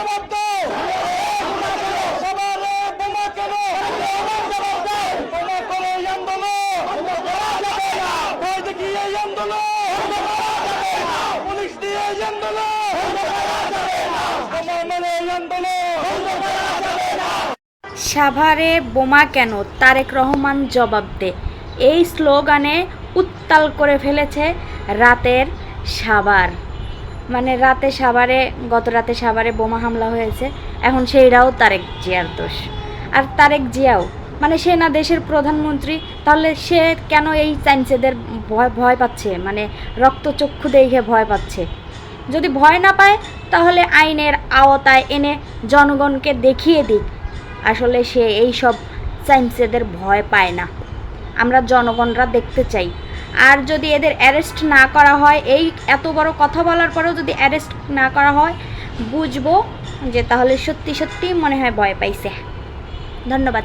জবাব দাও। সাভারে বোমা কেন? বোমা করে এই আন্দোলন ভয় দেখিয়ে এই আন্দোলন, পুলিশ দিয়ে এই আন্দোলন, বোমা মেরে এই আন্দোলন। সাভারে বোমা কেন, তারেক রহমান জবাব দে, এই স্লোগানে উত্তাল করে ফেলেছে রাতের সাভার। মানে গত রাতে সাভারে বোমা হামলা হয়েছে, এখন সেইটাও তারেক জিয়ার দোষ। আর তারেক জিয়াও মানে সে না দেশের প্রধানমন্ত্রী, তাহলে সে কেন এই চাইনিজদের ভয় পাচ্ছে, মানে রক্তচক্ষু দেখে ভয় পাচ্ছে? যদি ভয় না পায় তাহলে আইনের আওতায় এনে জনগণকে দেখিয়ে দিক আসলে সে এই সব চাইনিজদের ভয় পায় না। আমরা জনগণরা দেখতে চাই। আর যদি এদের অ্যারেস্ট না করা হয়, এই এত বড় কথা বলার পরেও যদি অ্যারেস্ট না করা হয়, বুঝবো যে তাহলে সত্যি সত্যি মনে হয় ভয় পাইছে। ধন্যবাদ।